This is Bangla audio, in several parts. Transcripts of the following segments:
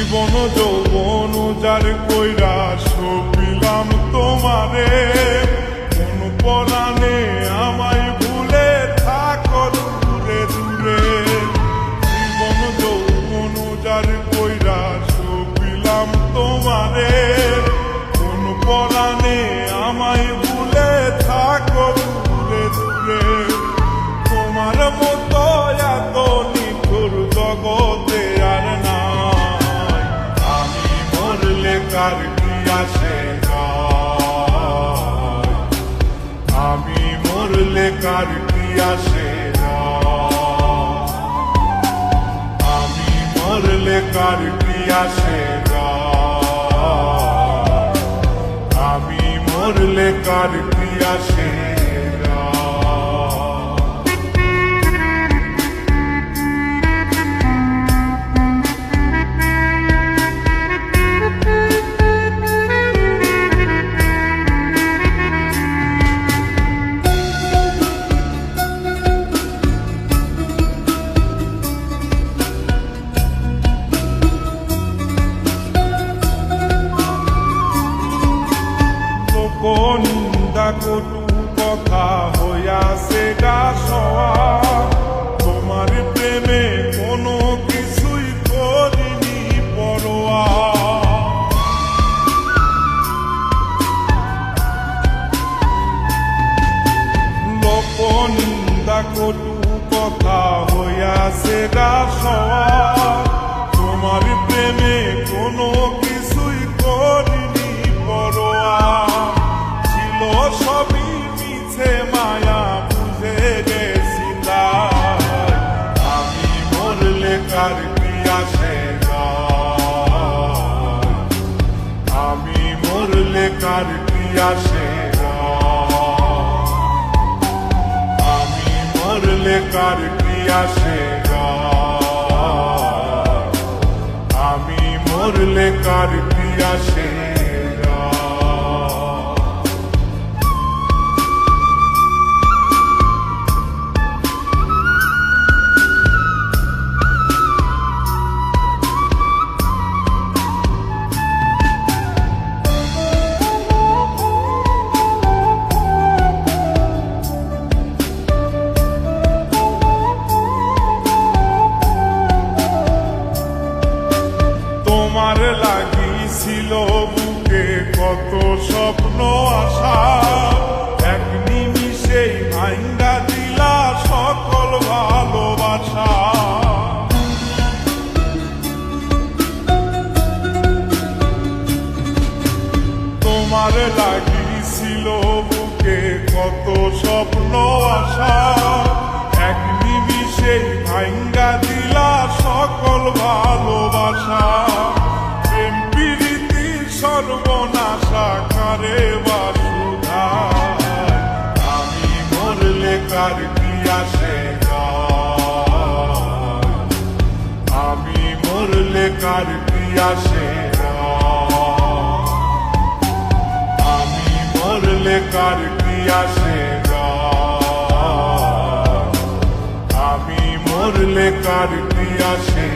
জীবন যৌবন উজাড় কইরা সপিলাম তোমারে, কোন পরাণে আমায় ভুলে থাকো দূরে দূরে। জীবন যৌবন উজাড় কইরা সপিলাম তোমারে, কোন পরাণে আমায় ভুলে থাকো দূরে দূরে। তোমার মতো এত নিঠুর জগতে আর নাই, আমি মরলে কার কি আসে যায়, আমি মরলে কার কি আসে যায়, আমি মরলে কার কি আসে যায়, আমি মরলে কার কি আসে। নিন্দা কটু কথা হইয়াছে গা সওয়া, তোমার প্রেমে কোনো কিছুই করিনি পরোয়া। লোক নিন্দা কটু কথা হইয়াছে গা সওয়া, তোমার প্রেমে কোনো কিছুই করিনি পরোয়া। সবই মিছে মায়া বুঝে গেছি তাই, আমি মরলে কার কি আসে যায়, আমি মরলে কার কি আসে যায়, আমি মরলে কার কি আসে যায়, আমি মরলে কার কি আসে। তোমার লাগিছিল বুকে কত স্বপ্ন আশা, এক নিমিষেই ভাঙ্গা দিলা সকল ভালোবাসা। তোমার লাগিছিল বুকে কত স্বপ্ন আশা, এক নিমিষেই ভাঙ্গা দিলা সকল ভালোবাসা। সর্বনাশা কারে বাসুধায়, আমি মরলে কার কি আসে যায়, আমি মরলে কার কি আসে যায়, আমি মরলে কার কি আসে যায়, আমি মরলে কার কি আসে।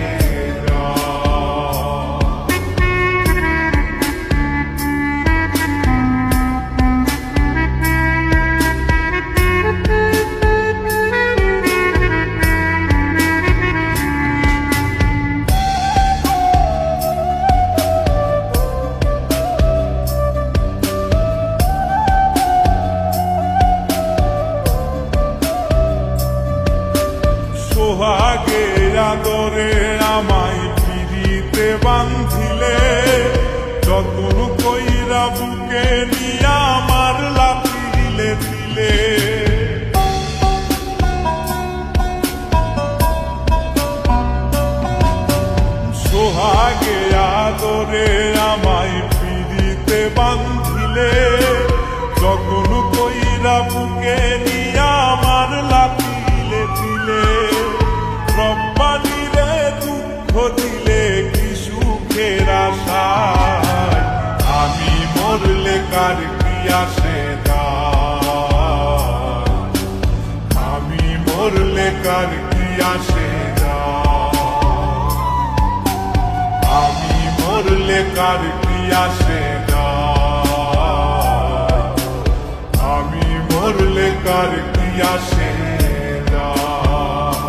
সোহাগে আদরে আমায় পিড়িতে বাঁধিলে, যতন কইরা বুকে নিয়া আমার লাফিলে দিলে। সোহাগে আদরে আমায় পিড়িতে বাঁধিলে, যতন কইরা বুকে নিয়া আমার লাফিলে দিলে। রব্বানিরে দুঃখ দিলে কি সুখের আশায়, আমি মরলে কার কি আসে যায়, আমি মরলে কার কি আসে যায়, আমি কার কি আসে যায়, আমি মরলে কার কি আসে যায়।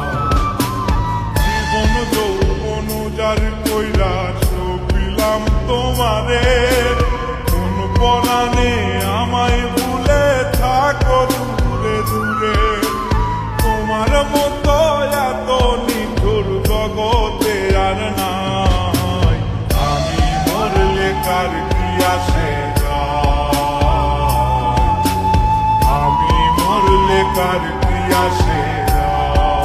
জীবন যৌবন যার কইরা সপিলাম তোমারে, কোন পরাণে আমায় ভুলে থাকো দূরে দূরে। তোমার মতো এত নিঠুর জগতে আর নাই, আমি মরলে কার কি আসে যায়, আমি মরলে কার কি আসে যায়,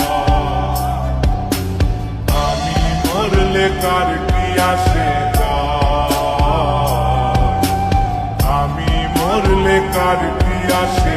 আমি মরলে কার কি আসে যায়, আমি মরলে কার কি আসে।